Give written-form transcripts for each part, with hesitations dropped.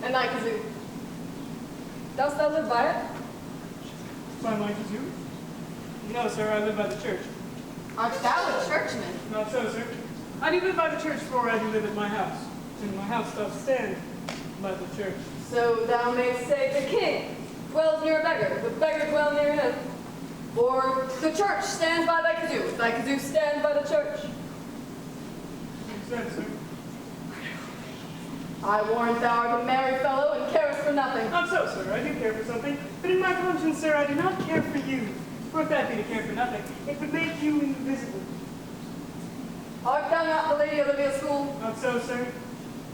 and thy kazoo. Dost thou live by it? By my kazoo? No, sir, I live by the church. Art thou a churchman? Not so, sir. I do live by the church, for I do live at my house. And my house doth stand by the church. So thou mayst say the king dwells near a beggar, the beggar dwell near him. Or the church stands by thy kazoo, thy kazoo stands by the church. Makes sense, sir. I warrant thou art a merry fellow and carest for nothing. Not so, sir. I do care for something. But in my conscience, sir, I do not care for you. For if that be to care for nothing, it would make you invisible. Art thou not the Lady Olivia's fool? Not so, sir.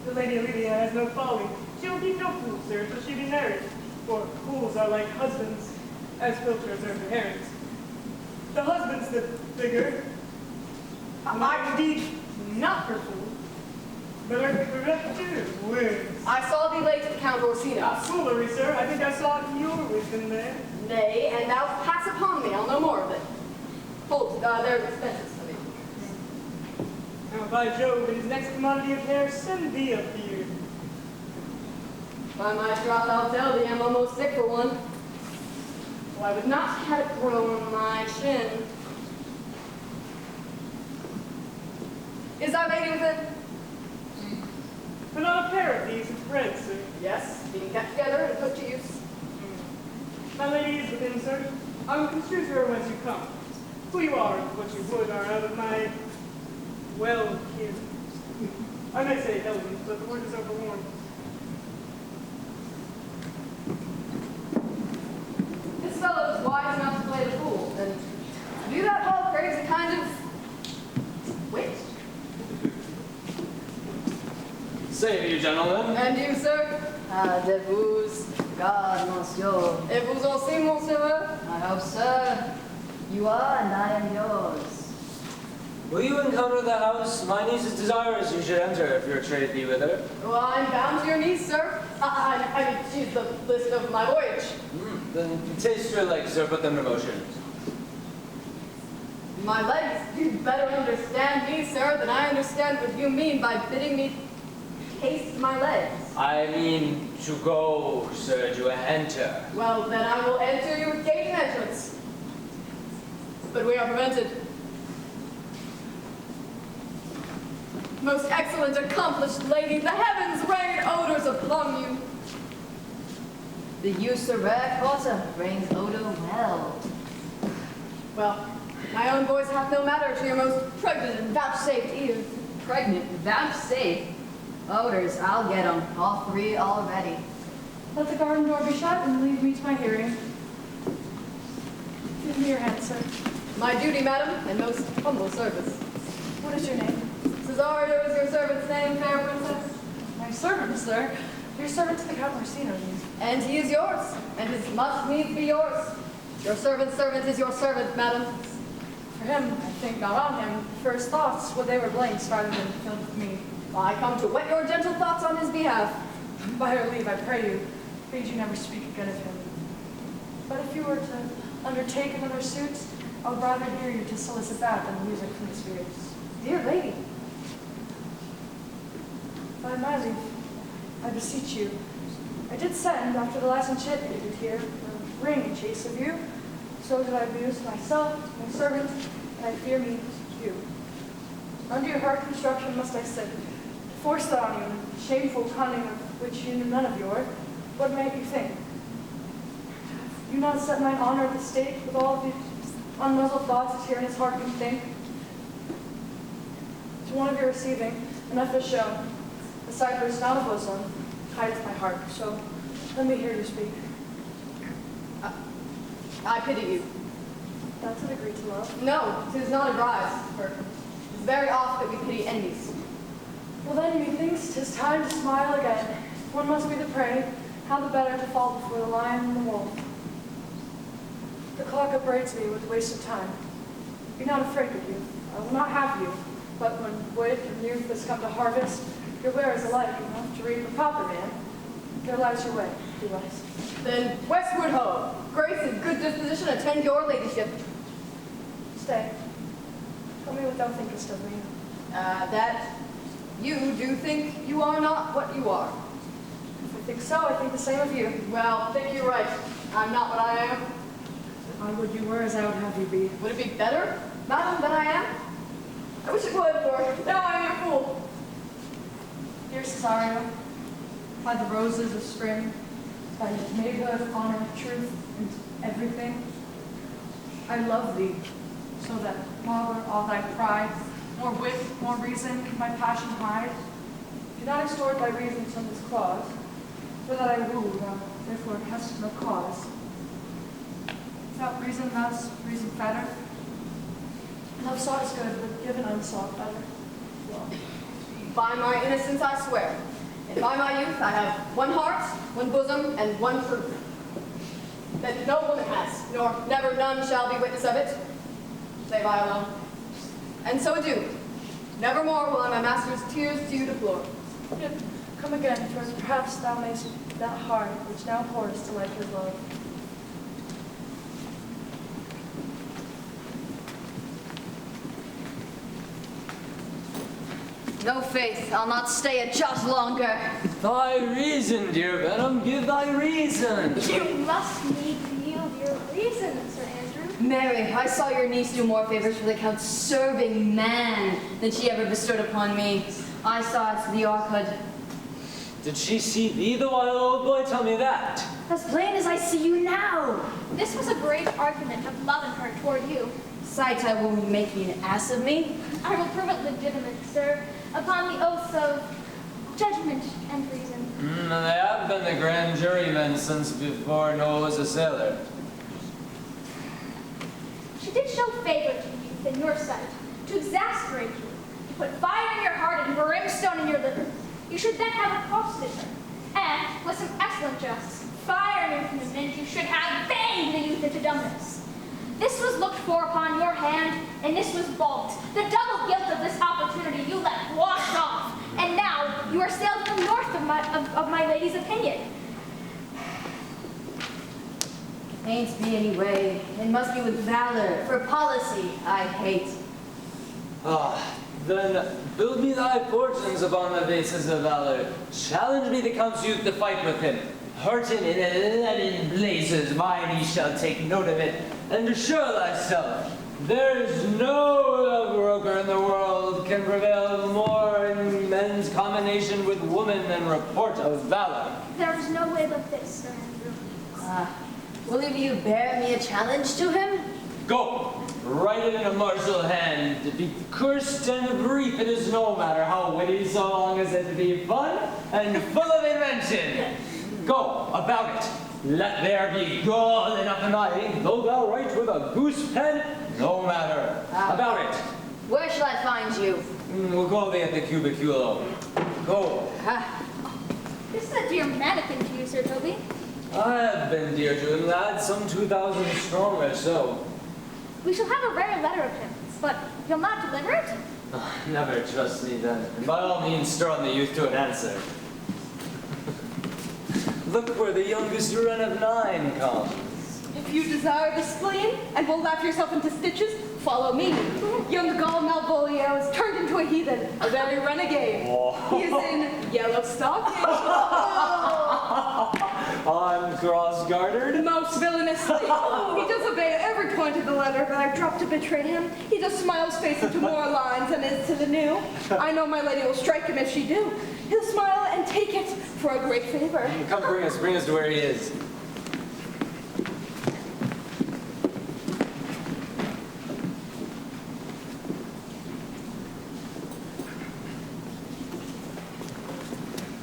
The Lady Olivia has no folly. She will be no fool, sir, till she be married. For fools are like husbands, as pilchards are for herrings. The husband's the bigger. I indeed not her fool, but her corrector words. I saw thee late at the Count Orsino's. Not foolery, sir. I think I saw your wisdom there. Nay, and thou pass upon me, I'll know more of it. Hold, there's expenses for thee. Now, by Jove, in his next commodity of hair, send thee a beard. By my troth, I'll tell thee, I'm almost sick for one. Well, I would not have it grow on my chin. Is thy lady within? Put on a pair of these with bread, sir. Yes, being kept together and put to use. My lady is within, sir. I will construe to her whence you come. Who you are and what you would are out of my, well, kin. I may say elegant, but the word is overworn. This fellow is wise enough to play the fool, and to do that well craves a kind of wit. Say, you gentlemen. And you, sir? De vous, God, monsieur. Et vous aussi, monsieur? I hope, sir, you are and I am yours. Will you encounter the house? My niece is desirous you should enter, if your trade be with her. Well, I'm bound to your niece, sir. I mean, she's the list of my voyage. Then taste your legs, sir, put them in motion. My legs? You better understand me, sir, than I understand what you mean by bidding me taste my legs. I mean to go, sir, to enter. Well, then I will enter you with gate and entrance. But we are prevented. Most excellent, accomplished lady, the heavens rain odors upon you. The usurer quarter brings odor well. Well, my own voice hath no matter to your most pregnant and vouchsafed ears. Pregnant, vouchsafe. Odors, I'll get 'em. All three already. Let the garden door be shut and leave me to my hearing. Give me your hand, sir. My duty, madam, and most humble service. What is your name? Cesario is your servant's name, fair princess. My servant, sir. Your servant to the Count Orsino. And he is yours, and his must needs be yours. Your servant's servant is your servant, madam. For him, I think not on him. First thoughts, what they were blanks rather than filled with me. I come to whet your gentle thoughts on his behalf. By your leave, I pray you, bid you never speak again of him. But if you were to undertake another suit, I'll rather hear you to solicit that than music from the spirits. Dear lady, By my leave, I beseech you. I did send, after the last enchantment you did here, a ring in chase of you. So did I abuse myself, my servant, and I fear me you. Under your hard construction must I sit, to force that on you, in shameful cunning of which you knew none of your. What make you think? Have you not set mine honor at the stake with all the unmuzzled thoughts a tyrannous heart can think? To one of your receiving, enough is shown. The cypress, not a bosom, hideth my heart. So let me hear you speak. I pity you. That's a degree to love. No, 'tis not advised, for 'tis very oft that we pity enemies. Well then, methinks 'tis time to smile again. One must be the prey, how the better to fall before the lion and the wolf. The clock upbraids me with the waste of time. Be not afraid of youth. I will not have you. But when wit and youth has come to harvest, your wares alike enough to reap a proper man. There lies your way, be wise. Then westward ho! Grace and good disposition attend your ladyship. Stay. Tell me what thou thinkest of me. That you do think you are not what you are. If I think so. I think the same of you. Well, think you're right. I'm not what I am. I would you were as I would have you be. Would it be better, madam, than I am? I wish it would, for now I am your fool. Dear Cesario, by the roses of spring, by maidhood, honor, truth, and everything, I love thee, so that while all thy pride, more wit, more reason, can my passion hide, do not extort thy reason from this clause, for that I woo, thou therefore hast no cause. Without reason thus, reason fetter. Love sought is good, but given unsought better. By my innocence I swear, and by my youth I have one heart, one bosom, and one truth. That no woman has, nor never none shall be witness of it, save I alone. And so adieu. Nevermore will I my master's tears to you deplore. Yet, come again, for perhaps thou mayst that heart which now pours to like his love. No faith, I'll not stay a jot longer. Thy reason, dear Venom, give thy reason. You must need to yield your reason, Sir Andrew. Mary, I saw your niece do more favors for the Count's serving man than she ever bestowed upon me. I saw it to the Orchid. Did she see thee, the wild old boy? Tell me that. As plain as I see you now. This was a great argument of love in her toward you. Sight I will make me an ass of me. I will prove it legitimate, sir, upon the oaths of judgment and reason. They have been the grand jurymen since before Noah was a sailor. She did show favor to the youth in your sight, to exasperate you, to put fire in your heart and brimstone in your liver. You should then have accosted her, and, with some excellent jests, fire in your commitment, you should have banged the youth into dumbness. This was looked for upon your hand, and this was balked. The double guilt of this opportunity you let wash off, and now you are sailed to the north of my lady's opinion. Ain't be any way. It must be with valor. For policy I hate. Then build me thy fortunes upon the basis of valor. Challenge me the Count's youth to fight with him. Hurt him in a leaden blazes, mine he shall take note of it. And assure thyself, there's no love broker in the world can prevail more in men's combination with woman than report of valor. There is no way but this, Sir Andrew. Will you bear me a challenge to him? Go! Write it in a martial hand. To be cursed and brief, it is no matter how witty, so long as it be fun and full of invention. Go, about it. Let there be gall enough in thy, though thou write with a goose pen, no matter. About it. Where shall I find you? We'll call thee at the cubiculo. Go. This is a dear mannequin to you, Sir Toby. I have been dear to him, lad, some 2,000 strong or so. We shall have a rare letter of him, but you'll not deliver it? Never trust me then. And by all means, stir on the youth to an answer. Look where the youngest wren of 9 comes. If you desire the spleen and will laugh yourself into stitches, follow me. Young Gall Malvolio is turned into a heathen, a very renegade. He is in yellow stockings. I'm cross-gartered. Most villainously. He does obey every point of the letter that I've dropped to betray him. He does smile his face into more lines than is to the new. I know my lady will strike him if she do. He'll smile and take it for a great favor. Come bring us to where he is.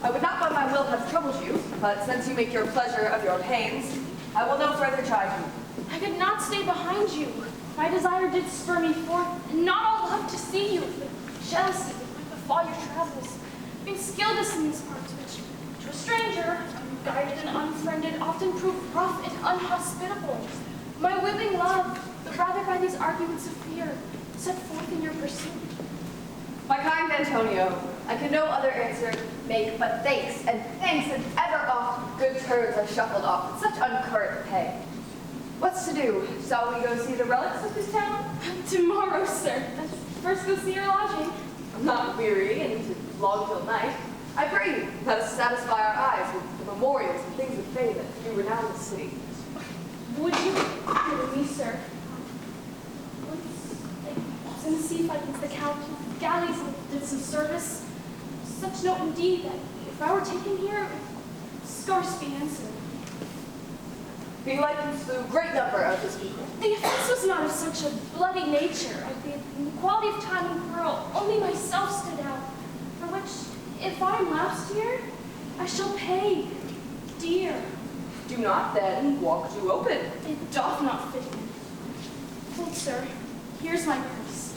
I would not by my will have troubled you, but since you make your pleasure of your pains, I will no further chide you. I could not stay behind you. My desire did spur me forth, and not all love to see you, but jealousy that might befall your travels. Being skilled in these parts, which to a stranger, unguided and unfriended, often prove rough and unhospitable. My willing love, but rather by these arguments of fear, set forth in your pursuit. My kind Antonio, I can no other answer make but thanks, and ever oft good turns are shuffled off with such uncurrent pay. What's to do? Shall we go see the relics of this town? Tomorrow, sir. Let's first go see your lodging. I'm not weary, and 'tis long till night. I pray you, let us satisfy our eyes with the memorials and things of fame that do renown the city. Would you consider me, sir? Once in the sea fight against the Count, galleys did some service. Such note indeed that if I were taken here, it would scarce be answered. He likens the great number of his people. The offense was not of such a bloody nature. In the quality of time and pearl, only myself stood out, for which, if I am lapsed here, I shall pay dear. Do not then walk too open. It doth not fit me. Hold, sir, here's my purse.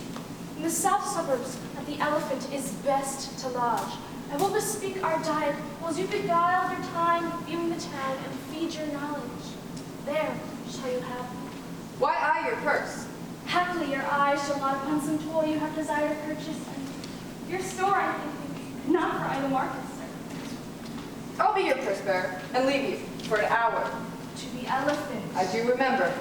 In the south suburbs of the Elephant is best to lodge. I will bespeak our diet, while you beguile your time viewing the town and feed your knowledge. There shall you have me. Why I your purse? Haply your eyes shall not upon some toy you have desired to purchase, and your store, I think, not for idle market, sir. I'll be your purse bearer and leave you for an hour. To the Elephant. I do remember.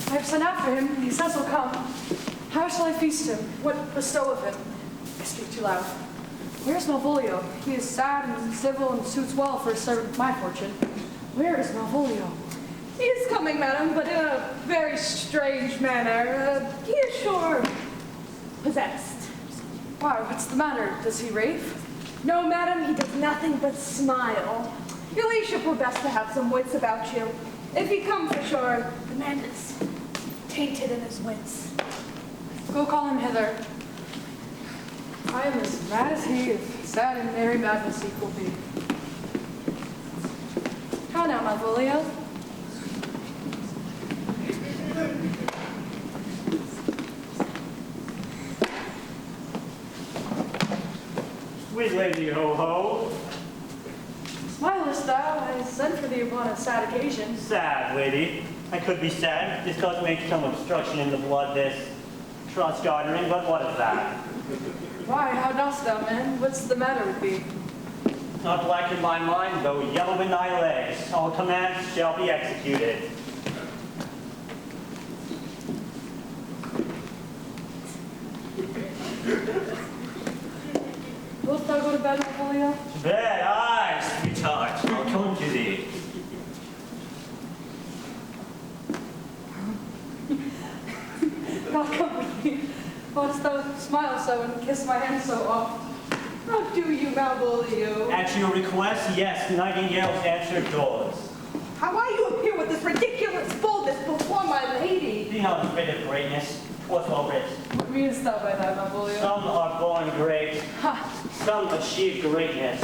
I have sent after him. He says he'll come. How shall I feast him? What bestow of him? I speak too loud. Where's Malvolio? He is sad and civil and suits well for a servant of my fortune. Where is Malvolio? He is coming, madam, but in a very strange manner. He is sure possessed. Why, what's the matter? Does he rave? No, madam, he does nothing but smile. Your ladyship were best to have some wits about you. If he comes ashore, the man is tainted in his wits. Go call him hither. I am as mad as he, if sad and merry madness equal be. How now, Malvolio? Sweet lady ho-ho. Smilest thou? I sent for thee upon a sad occasion. Sad, lady. I could be sad. This does make some obstruction in the blood, this trust garnering, but what is that? Why, how dost thou, man? What's the matter with thee? Not black in my mind, though yellow in thy legs. All commands shall be executed. Wilt thou go to bed, Malvolio? To bed, aye, sweetheart. I'll come to thee. Not come with me. Why dost thou smile so and kiss my hand so oft? How do you, Malvolio? At your request, yes, nightingales answer doors. How why you appear with this ridiculous boldness before my lady? Be not afraid of greatness. What's all it? What meanest thou by that, Malvolio? Some are born great, some achieve greatness,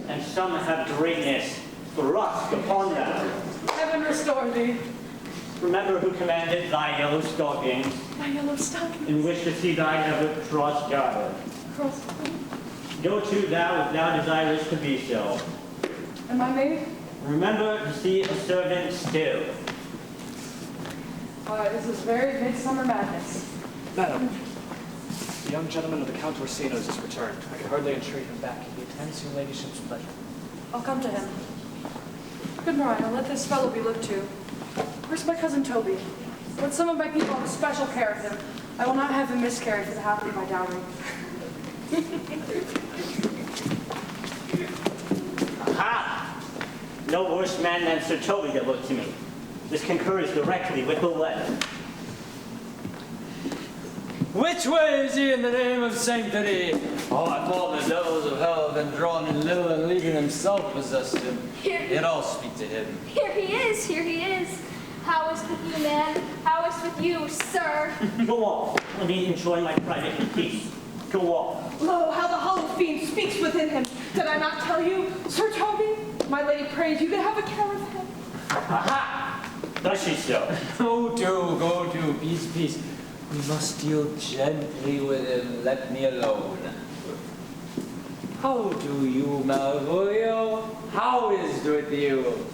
and some have greatness thrust upon them. Heaven restore thee. Remember who commanded thy yellow stockings, My yellow stocking. and wish to see thy ever trust guarded. Cross. Go to thou if thou desirest to be so. And my maid? Remember to see a servant still. Why, this is very midsummer madness. Madam, the young gentleman of the Count Orsino's is returned. I can hardly entreat him back. He attends your ladyship's pleasure. I'll come to him. Good Mariah, let this fellow be looked to. Where's my cousin Toby? Let some of my people have special care of him. I will not have him miscarry for the half of my dowry. Aha! No worse man than Sir Toby that looked to me. This concurs directly with the letter. Which way is he in the name of sanctity? Oh, I thought the devils of hell have been drawn in little and leaving himself possessed him. Yet I'll speak to him. Here he is, here he is. How is with you, man? How is with you, sir? Go on. Let me enjoy my private peace. Go on. Lo, how the hollow fiend speaks within him. Did I not tell you, Sir Toby? My lady prays you to have a care of him. Aha! Does she so? Go to, peace, peace. We must deal gently with him. Let me alone. How do you, Malvolio? How is with you?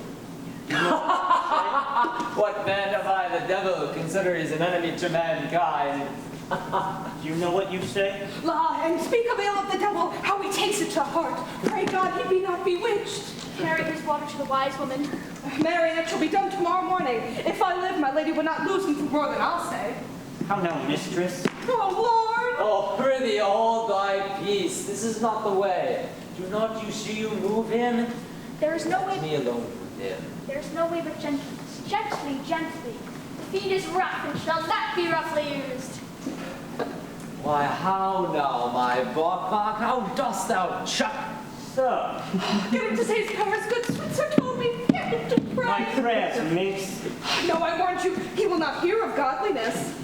What man have I, the devil, consider is an enemy to mankind? Do you know what you say? La, and speak of ill of the devil, how he takes it to heart. Pray God he be not bewitched. Carry his water to the wise woman. Mary, the it shall be done tomorrow morning. If I live, my lady will not lose him for more than I'll say. How now, mistress? Oh, Lord! Oh, prithee, hold thy peace. This is not the way. Do not you see you move him? There is no Let me way. alone with him. There is no way but gentleness. Gently, gently. The feet is rough and shall not be roughly used. Why, how now, my bawcock? How dost thou chuck? Sir, Get him to say his prayers, good Switzer told me. Get him to pray. my prayers, miss. No, I warned you, he will not hear of godliness.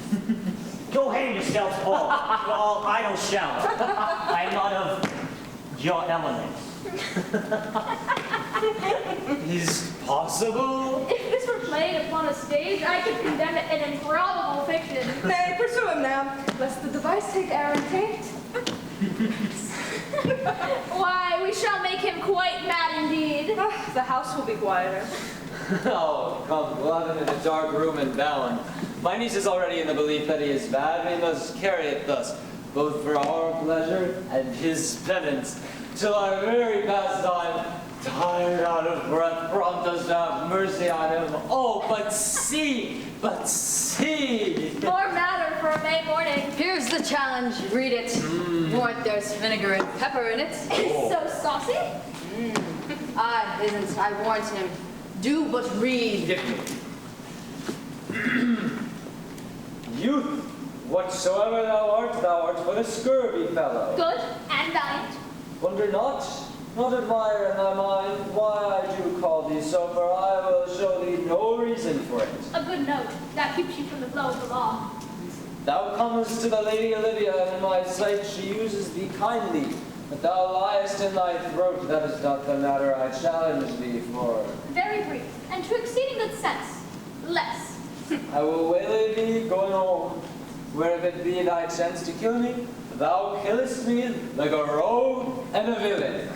Go hang yourselves all. You're all idle shouts. I am not of your element. Is possible? If this were played upon a stage, I could condemn it in improbable fiction. Nay, pursue him now, lest the device take error and taint. Why, we shall make him quite mad indeed. The house will be quieter. Oh, come, we'll have him in a dark room and bound. My niece is already in the belief that he is mad. We must carry it thus, both for our pleasure and his penance, till our very past time, tired out of breath, prompt us to have mercy on him. Oh, but see! More matter for a May morning. Here's the challenge. Read it. What, there's vinegar and pepper in it? It's so saucy. Isn't. I warned him. Do but read. Give me. Youth, whatsoever thou art but a scurvy fellow. Good and valiant. Wonder not admire in thy mind why I do call thee so, for I will show thee no reason for it. A good note that keeps you from the blow of the law. Thou comest to the Lady Olivia, and in my sight she uses thee kindly, but thou liest in thy throat. That is not the matter I challenge thee for. Very brief and to exceeding good sense. Less. I will waylay thee going home, where if it be thy chance to kill me, thou killest me like a rogue and a villain.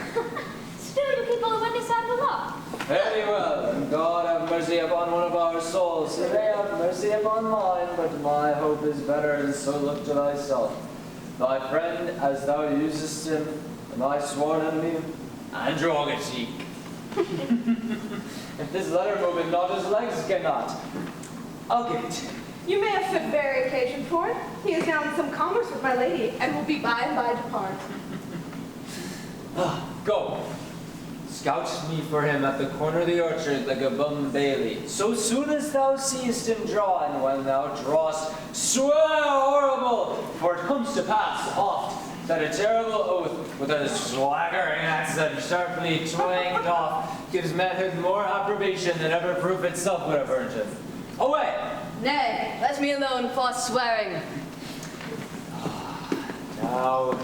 Still you keep on the windy side of the law. Very well, and God have mercy upon one of our souls. He may have mercy upon mine, but my hope is better, and so look to thyself. Thy friend, as thou usest him, and thy sworn enemy, Andrew Cheek. If this letter moveth not, his legs cannot. I'll give it. You may have fit very occasion for it. He is now in some commerce with my lady, and will be by and by depart. Go. Scout me for him at the corner of the orchard like a bum bailey. So soon as thou seest him draw, and when thou drawest, swear horrible, for it comes to pass oft that a terrible oath with a swaggering accent sharply twanged off gives manhood more approbation than ever proof itself would have earned him. Away! Nay, let me alone for swearing. Now,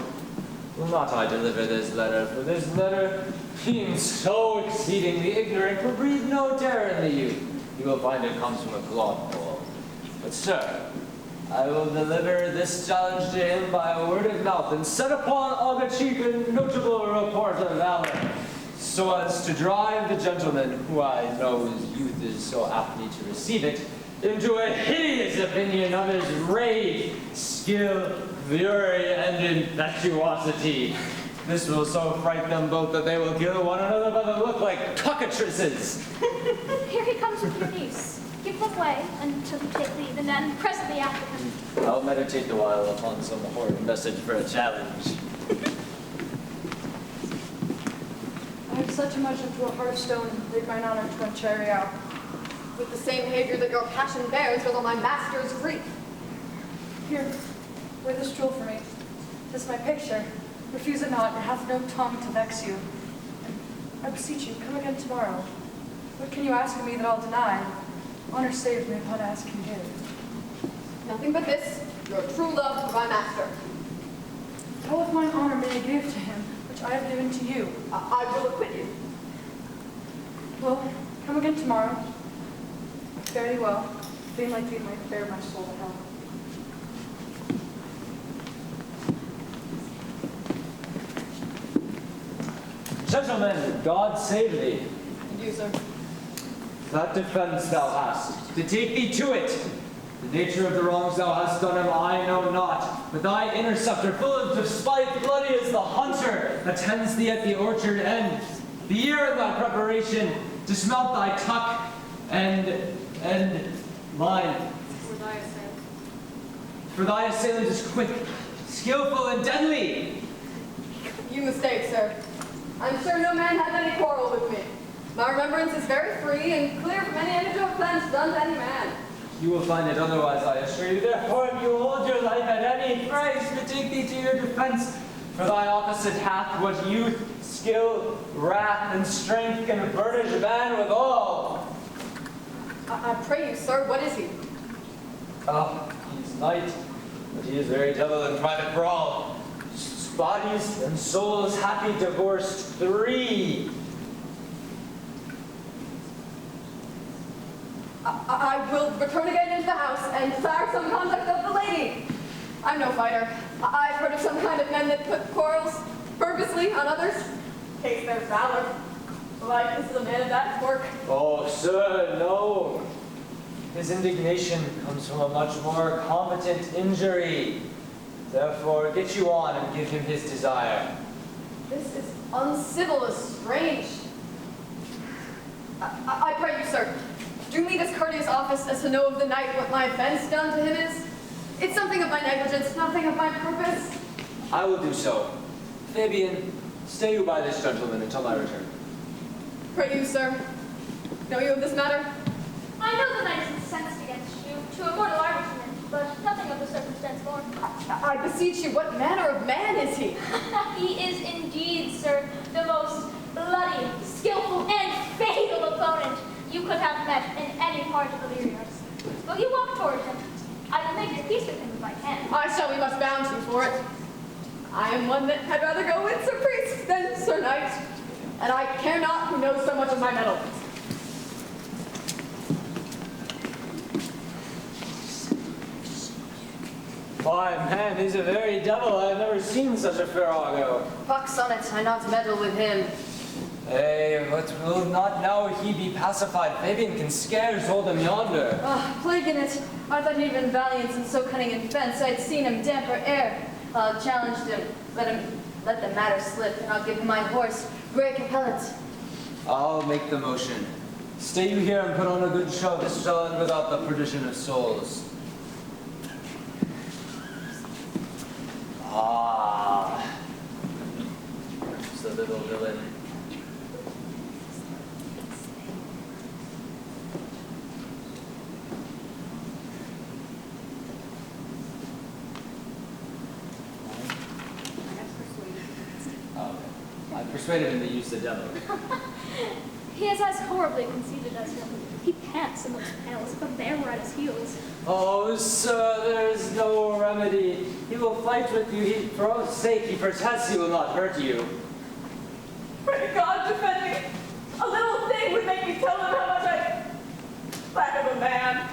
will not I deliver this letter, for this letter, being so exceedingly ignorant, will breed no terror in the youth. You will find it comes from a clodpole. But, sir, I will deliver this challenge to him by a word of mouth, and set upon Augachik a notable report of valor, so as to drive the gentleman, who I know his youth is so aptly to receive it, into a hideous opinion of his rage, skill, fury, and impetuosity. This will so fright them both that they will kill one another by the look like cockatrices. Here he comes with your niece. Give them way until you take leave, and then presently after him. I'll meditate the while upon some horrid message for a challenge. I have set too much into a hearthstone and laid mine honor to a chariot. With the same behavior that your passion bears goes on my master's grief. Here, wear this jewel for me. 'Tis my picture. Refuse it not, it hath no tongue to vex you. I beseech you, come again tomorrow. What can you ask of me that I'll deny? Honor saved me upon ask can give. Nothing but this, your true love for my master. All of mine honor may I give to him, which I have given to you. I will acquit you. Well, come again tomorrow. Fare thee well. Fame like thee might bear my soul to hell. Gentlemen, God save thee. And you, sir. That defense thou hast, to take thee to it. The nature of the wrongs thou hast done him I know not, but thy interceptor, full of despite, bloody as the hunter, attends thee at the orchard end. The year of thy preparation, dismount thy tuck, and mine. For thy assailant is quick, skillful, and deadly. You mistake, sir. I'm sure no man has any quarrel with me. My remembrance is very free and clear from any individual offense done to any man. You will find it otherwise, I assure you. Therefore, if you hold your life at any price, betake thee to your defense. For thy opposite hath what youth, skill, wrath, and strength can furnish man withal. I pray you, sir, what is he? Ah, he is knight, but he is very devil in private brawl. Bodies and souls happy divorced 3. I will return again into the house and desire some conduct of the lady. I'm no fighter. I've heard of some kind of men that put quarrels purposely on others. Case their valor. Like, this is a man of that work. Oh, sir, no. His indignation comes from a much more competent injury. Therefore, get you on and give him his desire. This is uncivil as strange. I pray you, sir, do me this courteous office as to know of the knight what my offense done to him is. It's something of my negligence, nothing of my purpose. I will do so. Fabian, stay you by this gentleman until my return. Pray you, sir, know you of this matter? I know the knight is incensed against you to a mortal argument, but nothing of the circumstance more. I beseech you, what manner of man is he? He is indeed, sir, the most bloody, skillful, and fatal opponent you could have met in any part of the Lyrians. Will you walk towards him? I will make your peace with him if I can. I shall be much bound to you for it. I am one that had rather go with Sir Priest than Sir Knight, and I care not who knows so much of my mettle. Why, man, he's a very devil. I've never seen such a farrago. Pox on it, I not meddle with him. Hey, but will not now he be pacified? Fabian can scarce hold him yonder. Ah, plague in it. I thought he'd been valiant and so cunning in fence. I'd seen him damper air. I'll challenge him. Let the matter slip, and I'll give him my horse, Grey Capellet. I'll make the motion. Stay you here and put on a good show. This shall end without the perdition of souls. Ah, there's the little villain. Oh, I persuaded him to use the devil. He is as horribly conceited as him. He pants and looks pale as if a bear were at his heels. Oh, sir, there is no remedy. He will fight with you. For God's sake, he protests he will not hurt you. Pray God defend me. A little thing would make me tell him how much I lack of a man.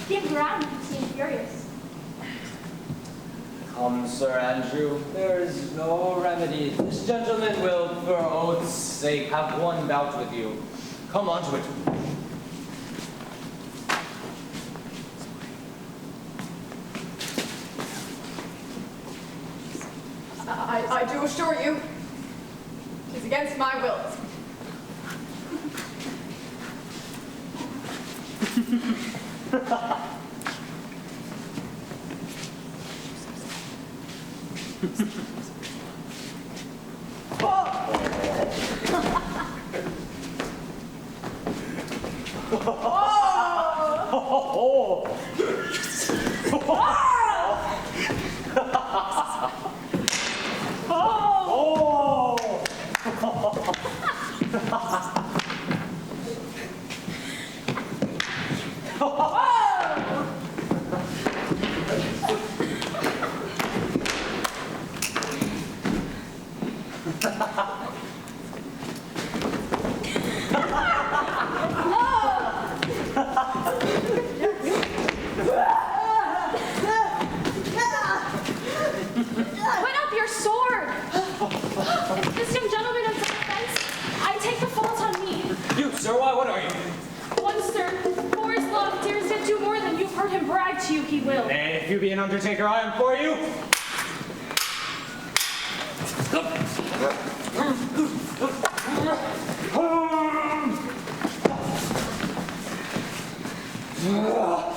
Give ground, you seem furious. Come, Sir Andrew, there is no remedy. This gentleman will, for oath's sake, have one bout with you. Come on to it. I do assure you, 'tis against my will. Put up your sword! If this young gentleman has some offense, I take the fault on me. You, sir, why, what are you? One, sir, for his love dares yet do more than you've heard him brag to you he will. And if you be an undertaker, I am for you. Oh,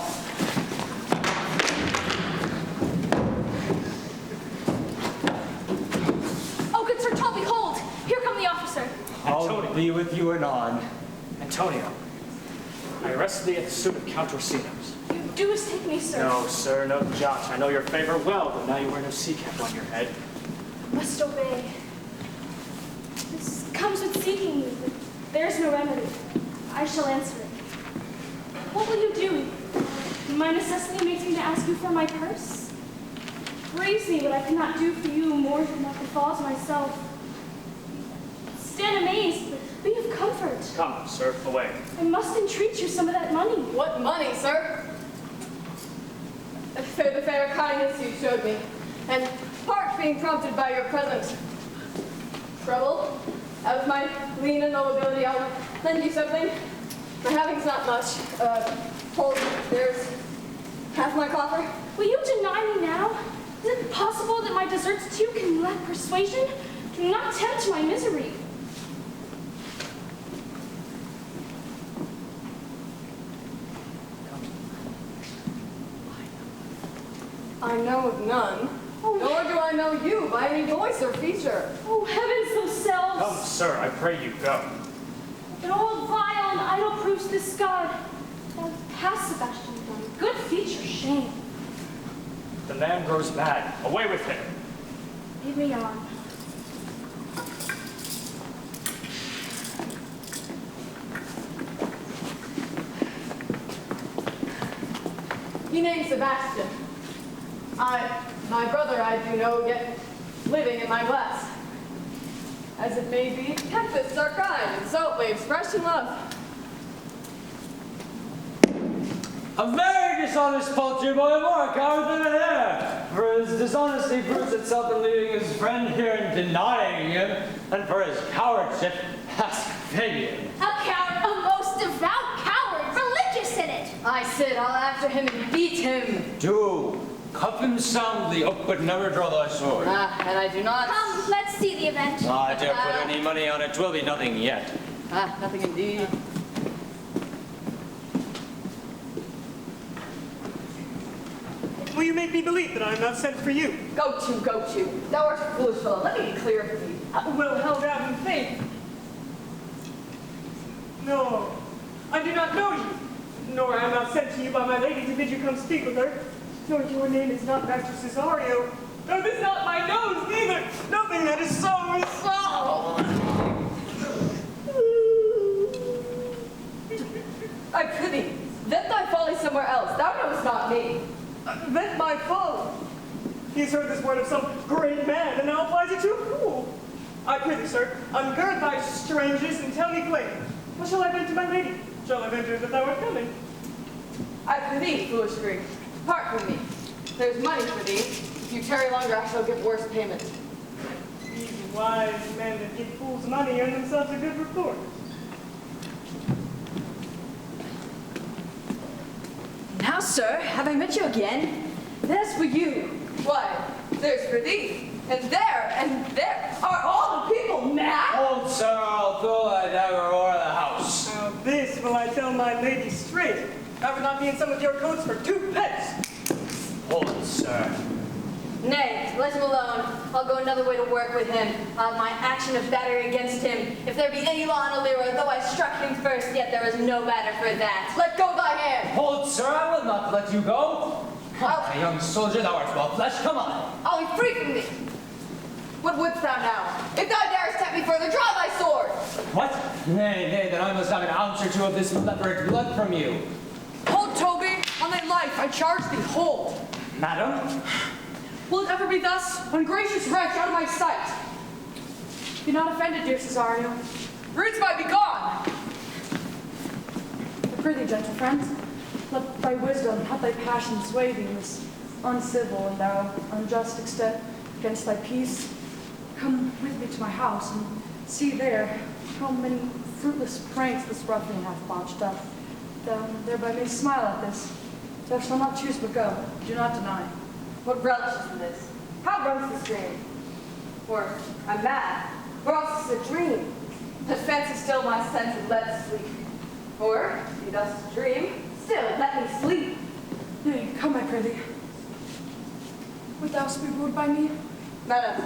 good Sir Tom, behold! Here come the officer. I'll be with you anon. Antonio, I arrested thee at the suit of Count Orsino's. You do mistake me, sir. No, sir, no jot. I know your favor well, but now you wear no sea cap on your head. I must obey. This comes with seeking you, but there's no remedy. I shall answer it. What will you do? My necessity makes me to ask you for my purse. Praise me what I cannot do for you more than what befalls myself. Stand amazed, but be of comfort. Come, sir, away. I must entreat you some of that money. What money, sir? For the fair kindness you showed me, and part being prompted by your present trouble, out of my lean and low ability, I'll lend you something. My having's not much. Hold, there's half my coffer. Will you deny me now? Is it possible that my deserts too can lack persuasion? Do not tempt my misery. I know of none, Oh, nor do I know you by any voice or feature. Oh, heavens themselves! Come, sir, I pray you, go. An old vile and idle proofs this God. Now pass Sebastian Dunn. Good feature, shame. The man grows mad. Away with him. Lead me on. He named Sebastian. My brother I do know, yet living in my glass. As it may be, tempests are kind, and salt waves fresh in love. A very dishonest poultry boy, more a coward than a hare. For his dishonesty proves itself in leaving his friend here and denying him, and for his cowardship, ask Fabian. A coward, a most devout coward, religious in it. I said I'll after him and beat him. Do. Cuff him soundly, but never draw thy sword. And I do not. Come, let's see the event. I dare put any money on it, 'twill be nothing yet. Nothing indeed. Will you make me believe that I am not sent for you? Go to. Thou art a foolish fellow. Let me be clear for thee. Well held out in faith. No, I do not know you, nor am I not sent to you by my lady to bid you come speak with her. Nor your name is not Master Cesario. No, this is not my nose neither. Nothing that is so is so. I prithee, vent thy folly somewhere else. Thou knowest not me. Vent my foe. He has heard this word of some great man, and now applies it to a fool. I prithee, sir, ungird thy strangeness and tell me plain. What shall I vent to my lady? Shall I venture that thou art coming? I prithee, foolish Greek, part from me. There's money for thee. If you tarry longer, I shall give worse payment. These wise men that give fools money earn themselves a good report. Now, sir, have I met you again? There's for you. Why, there's for thee. And there are all the people mad? Hold, sir, I'll throw thy dagger o'er the house. Now this will I tell my lady straight. I would not be in some of your coats for 2 pence. Hold, sir. Nay, let him alone. I'll go another way to work with him. My action of battery against him. If there be any law in Illyria, though I struck him first, yet there is no matter for that. Let go thy hand. Hold, sir, I will not let you go. A young soldier, thou art well fleshed, come on. I'll be free from thee. What wouldst thou now? If thou darest tempt me further, draw thy sword. What? Nay, then I must have an ounce or two of this leopard blood from you. Hold, Toby, on thy life, I charge thee, hold. Madam? Will it ever be thus? Ungracious wretch, out of my sight. Be not offended, dear Cesario. Roots might be gone. I prithee, gentle friends, let thy wisdom, not thy passion sway thee in this uncivil and thou unjust extent against thy peace. Come with me to my house and see there how many fruitless pranks this ruffian hath botched up. Thou thereby may smile at this. Thou shalt not choose but go. Do not deny. What relish is in this? How runs this dream? Or I'm mad, or else it's a dream. The fancy still my senses let sleep. Or, be thus a dream, Still, let me sleep. Nay, come, I prithee. Wilt thou be ruled by me? Madam,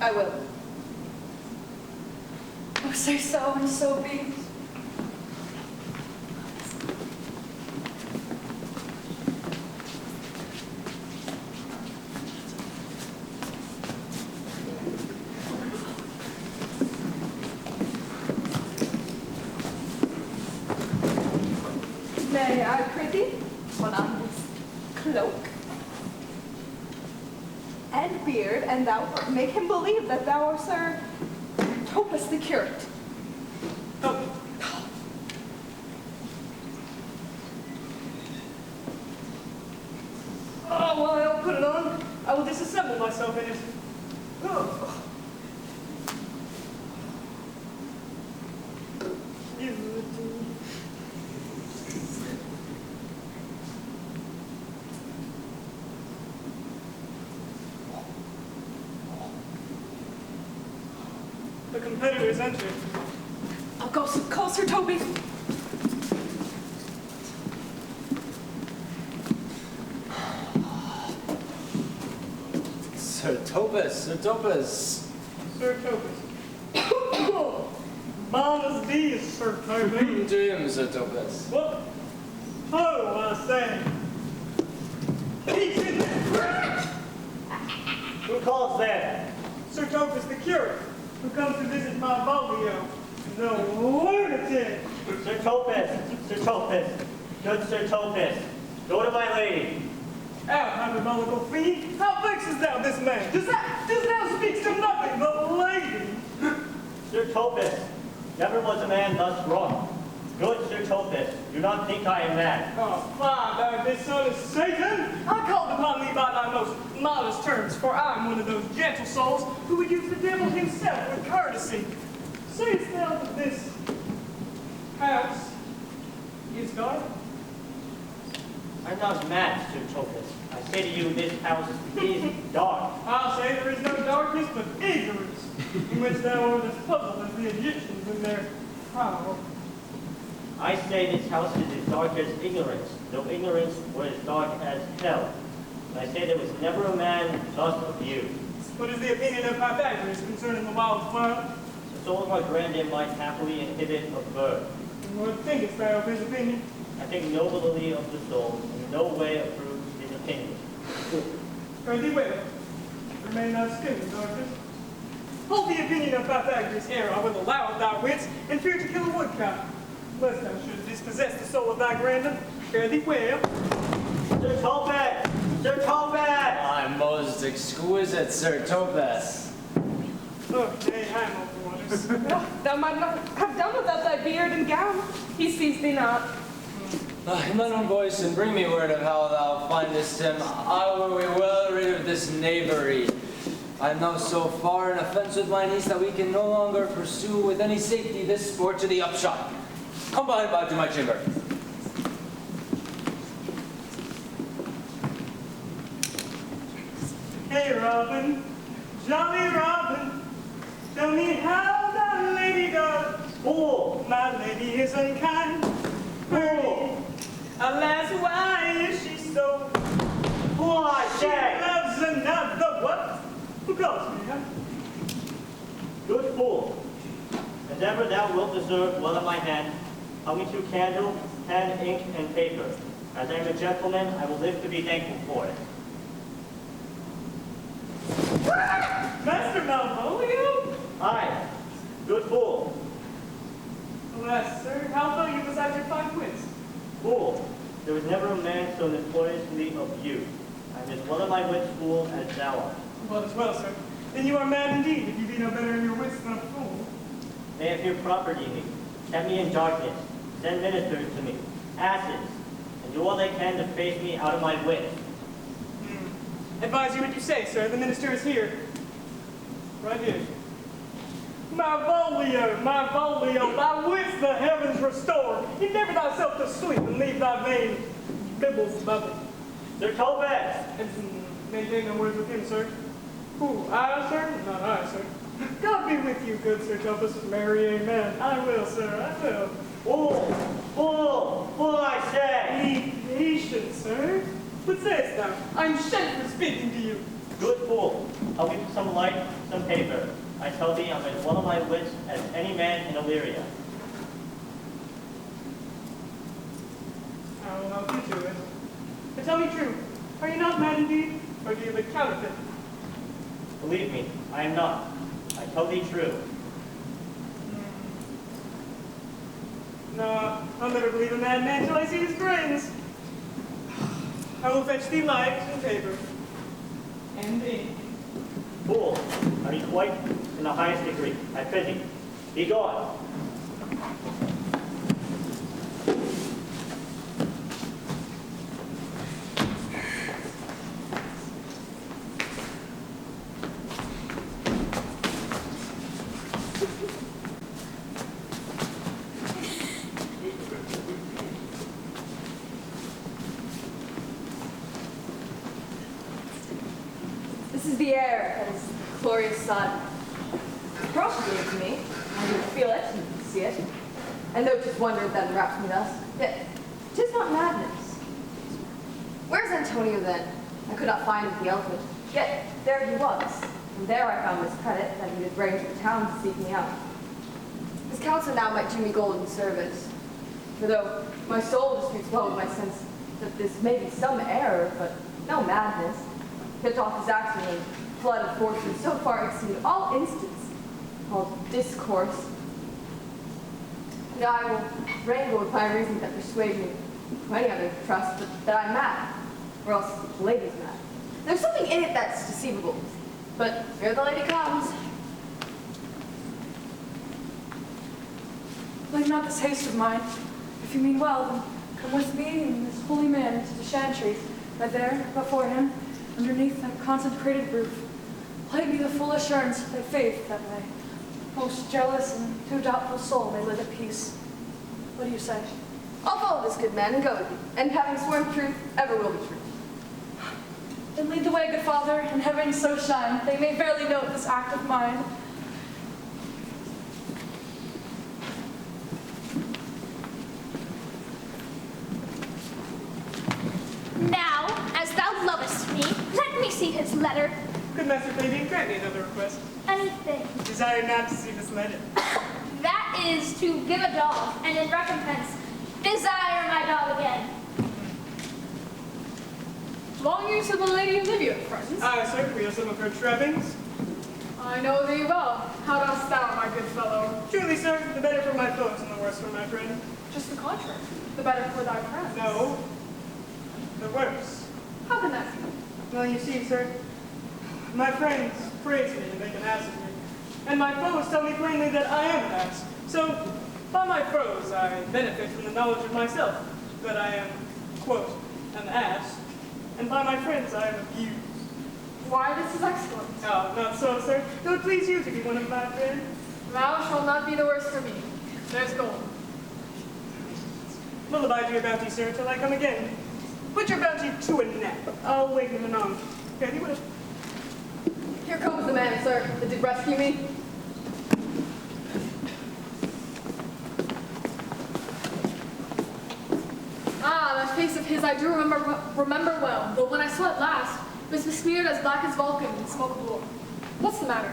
I will. Oh, say so, and so be. Nay, I prithee, put on this cloak and beard, and thou wilt make him believe that thou art Sir Topus the curate. Oh. Oh, well, I'll put it on. I will disassemble myself in it. Oh. The competitors entered. I'll go some closer, Toby. Sir Topus, Sir Topus. Sir Topus. Bonus these, Sir Toby. Dream, Sir Topus. What? Oh, I say. He's in there. Who calls there? Sir Topus the curate, who comes to visit my Volio. The lunatic. Sir Topus, Sir Topus, good Sir Topus, go to my lady. Out, hyperbolical fiend. How vexest thou this man? Does thou speak to nothing but lady? Sir Topus, never was a man thus wrong. Good Sir Topus, do not think I am mad. Oh, fie, thou dishonest Satan! I called upon thee by thy most modest terms, for I am one of those gentle souls who would use the devil himself with courtesy. Sayest thou that this house is dark? I'm not mad, Sir Topus. I say to you, this house is dark. I'll say there is no darkness but ignorance, in which thou art as puzzled as the Egyptians in their power. I say this house is as dark as ignorance, though ignorance were as dark as hell. And I say there was never a man thus abused. What is the opinion of Pythagoras concerning the wild flower? The soul of our grandam might happily inhibit a bird. And what thinkest thou of his opinion? I think nobly of the soul, in no way approves his opinion. Fare thee well. Remain not still in darkness. Hold the opinion of Pythagoras ere I will allow of thy wits, and fear to kill a woodcock, lest thou shouldst dispossess the soul of thy grandam. Fare thee well. Sir Topus! Sir Topus! My most exquisite Sir Topus. Oh, nay, I am over waters. Thou might not have done without thy beard and gown. He sees thee not. In thine own voice, and bring me word of how thou findest him. I will be well rid of this knavery. I am now so far in offense with my niece that we can no longer pursue with any safety this sport to the upshot. Come by and back to my chamber. Hey, Robin, jolly Robin, tell me how that lady does. Fool! My lady is unkind. Fool! Alas, why is she so? Fool, I She say! loves another. What? Who calls me, huh? Good fool! As ever thou wilt deserve well at my hand, help me to candle, pen, ink, and paper. As I am a gentleman, I will live to be thankful for it. Master Malvolio? Aye, good fool. Alas, sir, how though you beside your fine wits? Fool, there was never a man so notoriously abused. I am as well at my wits, fool, as thou art. Well, as well, sir. Then you are mad indeed, if you be no better in your wits than a fool. They have here property me, kept me in darkness, send ministers to me, asses, and do all they can to face me out of my wits. Advise you what you say, sir. The minister is here. Right here. Malvolio, thy wits the heavens restore. Endeavor thyself to sleep and leave thy vain bibbles bubble. Sir Topus! And maintain no words with him, sir. Who, I, sir? Not I, sir. God be with you, good Sir Topus. Marry, amen. I will, sir, I will. Fool! Fool! Fool, I say! Be patient, sir. What sayest thou? I'm shed for speaking to you. Good fool, help me with some light, some paper. I tell thee I'm as well of my wits as any man in Illyria. I will help you to it. But tell me true, are you not mad indeed, or do you have a counterfeit? Believe me, I am not. I tell thee true. No, I'll never believe a madman till I see his brains. I will fetch thee light and paper. And ink. Fool, are you quite in the highest degree? I pity. Be gone. This is the air that is the glorious sun. Approaching it to me, I can feel it and see it. And though 'tis wonder that enwraps me thus, yet 'tis not madness. Where's Antonio then? I could not find the elephant, yet there he was. And there I found this credit that he did range the town to seek me out. His counsel now might do me golden service. For though my soul disputes well with my sense that this may be some error, but no madness, yet doth his action and flood of fortune so far exceed all instance called discourse. And I will wrangle with my reason that persuade me to any other trust but that I'm mad, or else the lady's mad. There's something in it that's deceivable, but here the lady comes. Blame not this haste of mine. If you mean well, then come with me and this holy man into the chantry, right there, before him, underneath that consecrated roof. Plight me the full assurance of thy faith that my most jealous and too doubtful soul may live at peace. What do you say? I'll follow this good man and go with you, and having sworn truth, ever will be true. Then lead the way, good father, and heaven so shine, they may verily note this act of mine. Now, as thou lovest me, let me see his letter. Good Master Fabian, grant me another request. Anything. Desire not to see this letter. That is to give a dog, and in recompense, desire my dog again. Belonging to the Lady Olivia, friends. Aye, sir, we are some of her trappings. I know thee well. How dost thou, my good fellow? Truly, sir, the better for my foes and the worse for my friend. Just the contrary. The better for thy friends. No, the worse. How can that be? Well, you see, sir, my friends praise me and make an ass of me. And my foes tell me plainly that I am an ass. So, by my foes, I benefit from the knowledge of myself, that I am, quote, an ass. And by my friends, I am abused. Why, this is excellent. Oh, not so, sir. It would please you to be one of my friends. Thou shalt not be the worse for me. There's gold. Will abide your bounty, sir, till I come again. Put your bounty to a nap. I'll wait him anon. Fare thee well. Here comes the man, sir, that did rescue me. Ah, that face of his I do remember well, though when I saw it last, it was besmeared as black as Vulcan in smoke of war. What's the matter?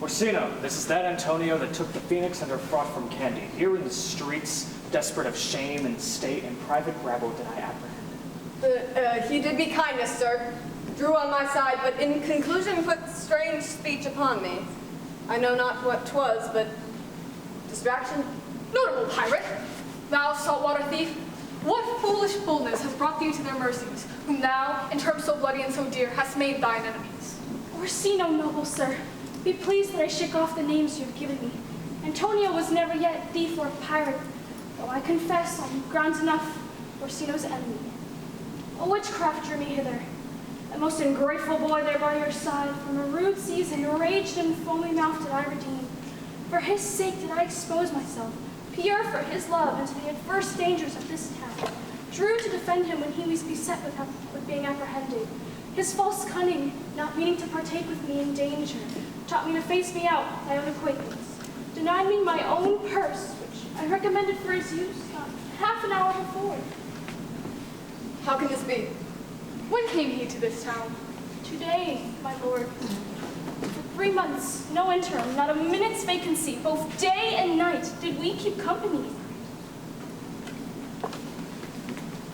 Orsino, this is that Antonio that took the Phoenix under fraud from Candy. Here in the streets, desperate of shame and state and private rabble did I apprehend. He did me kindness, sir. Drew on my side, but in conclusion put strange speech upon me. I know not what 'twas, but distraction. Notable pirate! Thou saltwater thief! What foolish boldness has brought thee to their mercies, whom thou, in terms so bloody and so dear, hast made thine enemies? Orsino, noble sir, be pleased that I shake off the names you have given me. Antonio was never yet thief or pirate, though I confess on grounds enough Orsino's enemy. A witchcraft drew me hither. A most ungrateful boy there by your side, from a rude seas enraged and foamy mouthed did I redeem. For his sake did I expose myself, pure for his love, into the adverse dangers of this town. Drew to defend him when he was beset with being apprehended. His false cunning, not meaning to partake with me in danger, taught me to face me out, my own acquaintance. Denied me my own purse, which I recommended for his use half an hour before. How can this be? When came he to this town? Today, my lord. For 3 months, no interim, not a minute's vacancy, both day and night, did we keep company.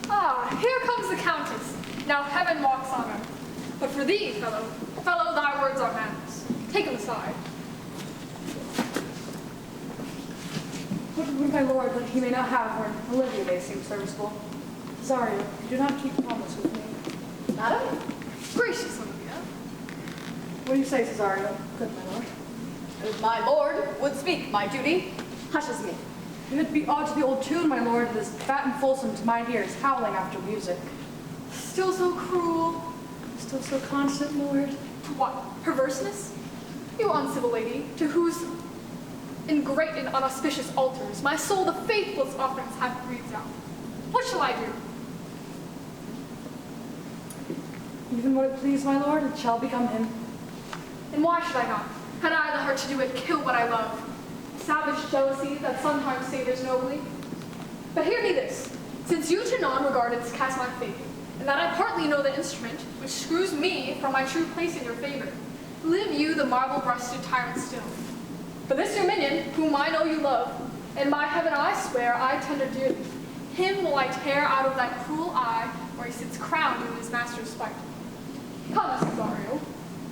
Ah, here comes the Countess. Now heaven walks on her. But for thee, fellow, thy words are manners. Take him aside. Would my lord that he may not have where Olivia may seem serviceable? Cesario, do not keep promise with me. Madam? Gracious Olivia. What do you say, Cesario? Good, my lord. If my lord would speak, my duty hushes me. If it be odd to the old tune, my lord, it is fat and fulsome to mine ears, howling after music. Still so cruel. Still so constant, lord. What, perverseness? You uncivil lady, to whose ingrate and unauspicious altars my soul the faithless offerings have breathed out. What shall I do? Even what it please my lord, it shall become him. And why should I not? Had I the heart to do it, kill what I love. Savage jealousy that sometimes savors nobly. But hear me this, since you to non-regardance cast my faith, and that I partly know the instrument which screws me from my true place in your favor, live you the marble-breasted tyrant still. For this your minion, whom I know you love, and by heaven I swear I tender dearly, him will I tear out of that cruel eye where he sits crowned in his master's spite. Come, Cesario,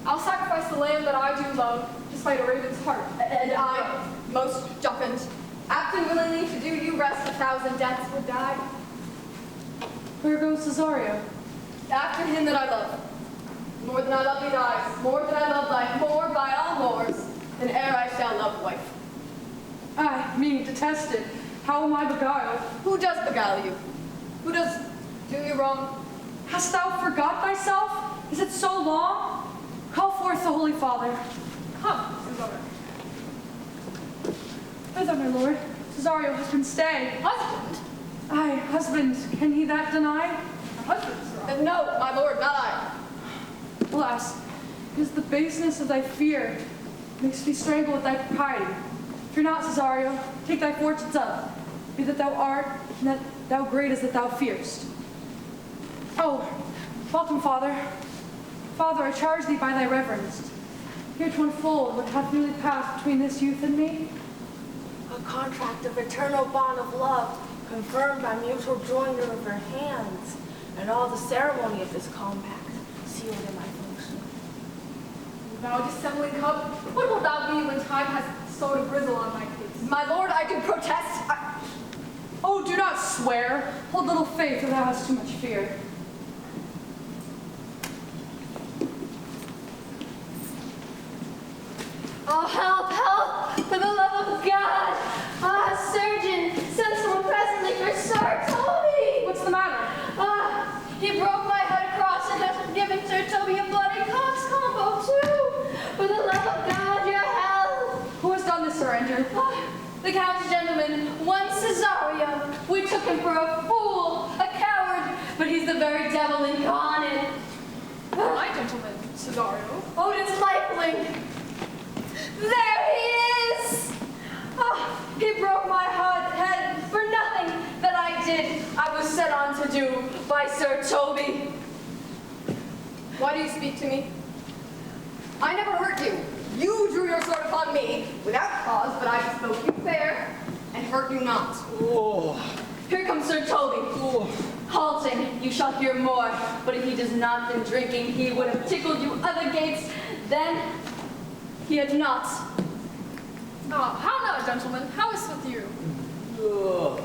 I'll sacrifice the lamb that I do love, despite a raven's heart. And I, most jocund, apt and willingly to do you rest 1,000 deaths would die. Where goes Cesario? After him that I love. More than I love thee dies, more than I love life, more by all mores, than e'er I shall love wife. Aye, me, detested. How am I beguiled? Who does beguile you? Who does do you wrong? Hast thou forgot thyself? Is it so long? Call forth the Holy Father. Come, Cesario. Whither, my lord? Cesario, husband, stay. Husband? Aye, husband, can he that deny? A husband, sir. No, my lord, not I. Alas, it is the baseness of thy fear makes thee strangle with thy propriety. Fear not, Cesario, take thy fortunes up. Be that thou art, and that thou great as that thou fearst. Oh, welcome, Father. Father, I charge thee by thy reverence. Here to unfold what hath newly passed between this youth and me. A contract of eternal bond of love, confirmed by mutual joinder of our hands, and all the ceremony of this compact, sealed in my function. Thou dissembling cub, what wilt thou be when time has sowed a grizzle on thy case? My lord, I do protest. Oh, do not swear. Hold little faith, or thou hast too much fear. Oh, help, help, for the love of God. Ah, surgeon, send someone presently for Sir Toby. What's the matter? Ah, he broke my head across and has given Sir Toby a bloody cox combo, too. For the love of God, your help. Who has done this, Sir Andrew? Ah, the Count's gentleman, one Cesario. We took him for a fool, a coward, but he's the very devil incarnate. My gentleman, Cesario. Odin's lifeling. There he is! Oh, he broke my head for nothing that I did. I was set on to do by Sir Toby. Why do you speak to me? I never hurt you. You drew your sword upon me without cause, but I spoke you fair and hurt you not. Oh. Here comes Sir Toby. Halting, you shall hear more. But if he does not been drinking, he would have tickled you other gates. Then he had not. Ah, how now, gentlemen? How is with you? Oh,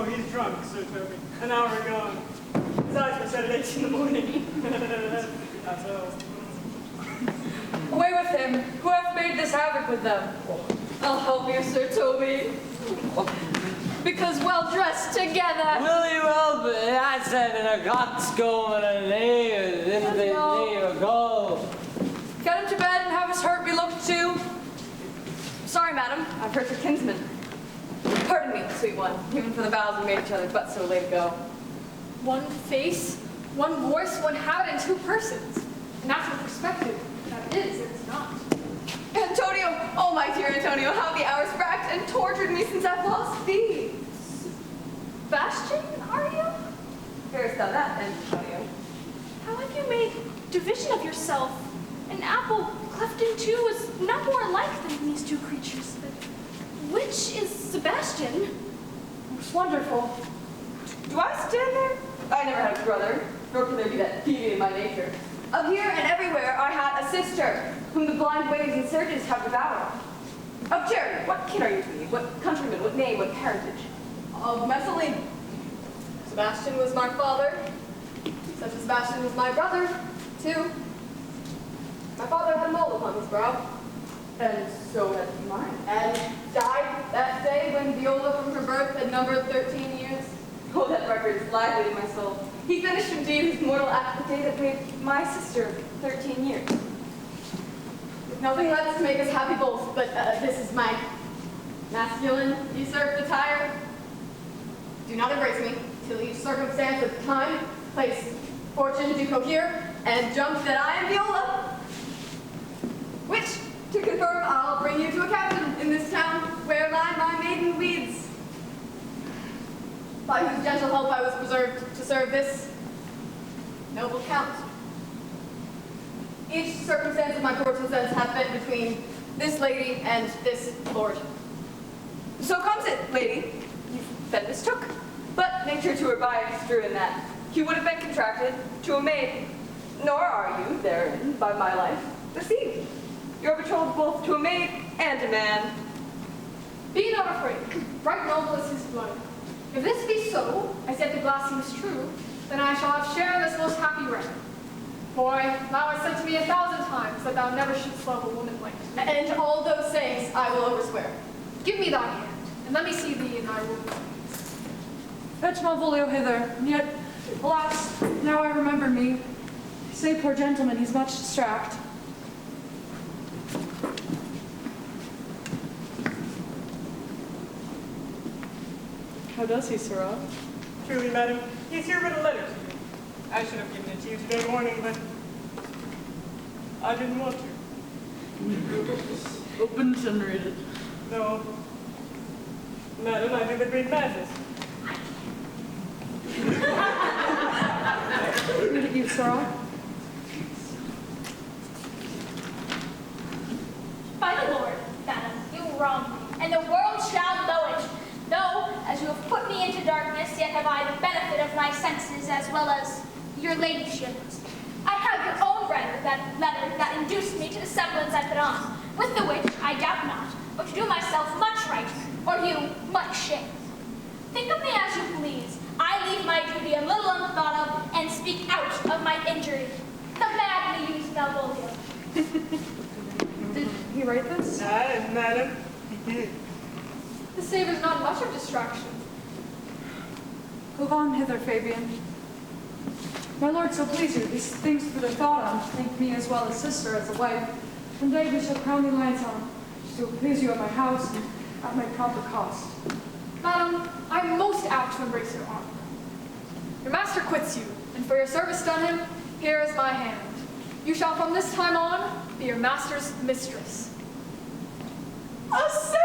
he's drunk, Sir Toby. An hour ago. His eyes were set at 8 in the morning. That's all. Away with him. Who hath made this havoc with them? I'll help you, Sir Toby. Because well dressed together. Will you help me? I said in a God's go and a name, in the name of God. Get him to bed and have his hurt be looked to. Sorry, madam, I've hurt your kinsman. Pardon me, sweet one, even for the vows we made each other but so late ago. One face, one voice, one habit, and two persons. And that's the perspective that is oh my dear Antonio, how the hours racked and tortured me since I've lost thee. Sebastian, are you? Hearest thou that, Antonio? How have you made division of yourself? An apple cleft in two is not more alike than these two creatures. But which is Sebastian? It's wonderful. Do I stand there? I never had a brother, nor can there be that deviant in my nature. Of here and everywhere I had a sister, whom the blind waves and surges have devoured. Of charity, what kin are you to me? What countryman, what name, what parentage? Of Messalene. Sebastian was my father. Such as Sebastian was my brother, too. My father had a mole upon his brow, and so had mine, and died that day when Viola from her birth had numbered 13 years. Oh, that record is lively in my soul. He finished indeed his mortal act the day that made my sister 13 years. With nothing left to make us happy both, but this is my masculine usurped attire. Do not embrace me till each circumstance of time, place, fortune do cohere, and jump that I am Viola. Which, to confirm, I'll bring you to a captain in this town, where lie my maiden weeds, by whose gentle help I was preserved to serve this noble count. Each circumstance of my courtship hath been between this lady and this lord. So comes it, lady, you've been mistook, but nature to her bias drew in that you would have been contracted to a maid, nor are you therein, by my life, deceived. You're betrothed both to a maid and a man. Be not afraid, right noble is his blood. If this be so, as yet the glass seems true, then I shall have share in this most happy record. Boy, thou hast said to me 1,000 times that thou never shouldst love a woman like me. And all those sayings I will overswear. Give me thy hand, and let me see thee in thy room. Fetch Malvolio hither, and yet, alas, now I remember me. Say, poor gentleman, he's much distract. How does he, sirrah? Truly, madam, he's here with a letter to you. I should have given it to you today morning, but I didn't want to. Open it and read it. No. Madam, I think the great madness. Read it, you, sirrah. By the Lord, madam, you wrong me, and the world shall know it. Though, as you have put me into darkness, yet have I the benefit of my senses as well as your ladyship's. I have your own letter that induced me to the semblance I put on, with the which I doubt not, but to do myself much right, or you much shame. Think of me as you please. I leave my duty a little unthought of, and speak out of my injury. The madly used Malvolio. Did he write this? Aye, madam, he did. This savors not much of distraction. Move on hither, Fabian. My lord, so please you, these things put a thought on, think me as well as sister, as a wife. One day we shall crown the alliance on, so please you at my house and at my proper cost. Madam, I am most apt to embrace your arm. Your master quits you, and for your service done him, here is my hand. You shall from this time on be your master's mistress. A sister!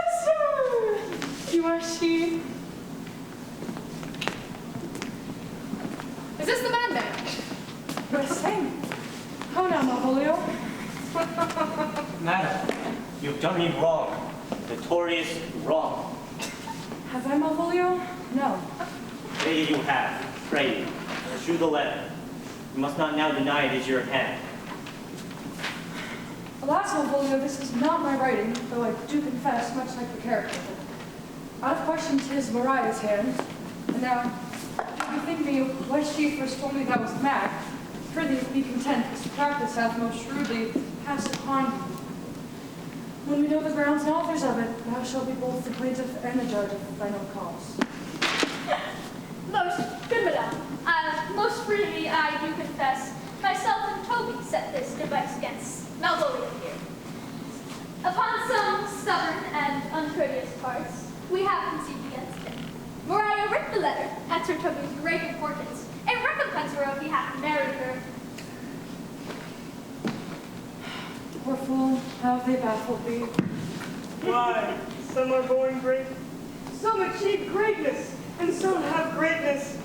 You are she. Is this the man then? The same. How now, Malvolio? Madam, you've done me wrong. Notorious wrong. Have I, Malvolio? No. Lady, you have. Pray you. Eschew the letter. You must not now deny it is your hand. Alas, Malvolio, this is not my writing, though I do confess, much like the character. Out of question 'tis Mariah's hand, and now, if you think me, was she first told me that was mad, prithee be content, this practice hath most shrewdly passed upon you. When we know the grounds and authors of it, thou shalt be both the plaintiff and the judge of thine own cause. Most good madam, most freely I do confess, myself and Toby set this device against Malvolio here. Upon some stubborn and uncourteous parts, we have conceived against him. Mariah writ the letter at Sir Toby's great importance, and recompense whereof he hath married her. Poor fool, how have they baffled thee? Why, some are born great, some achieve greatness, and some have greatness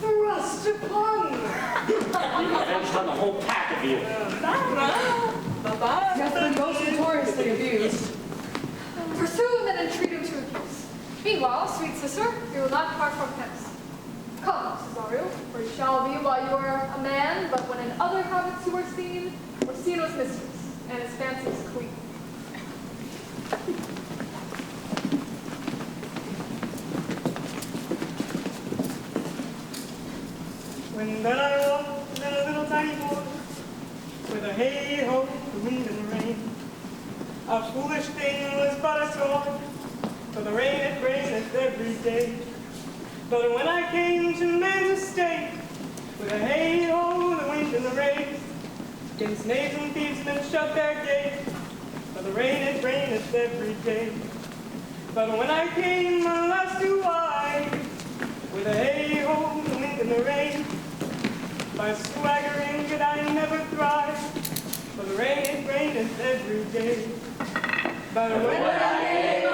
thrust upon them. Revenge on the whole pack of you. He has been most notoriously abused. Pursue him and entreat him to abuse. Meanwhile, sweet sister, we will not part from hence. Come, Cesario, for you shall be while you are a man, but when in other habits you are seen, Orsino's mistress, and his fancy's queen. When then I walked in a little tiny boy, with a hey-ho, the wind and the rain. A foolish thing was but a song, for the rain it raineth every day. But when I came to man's estate, with a hey-ho, the wind and the rain, against knaves and thieves men shut their gate, for the rain it raineth every day. But when I came, alas, to wife, with a hey-ho, the wind and the rain, by swaggering could I never thrive, for the rain it raineth every day. But when I came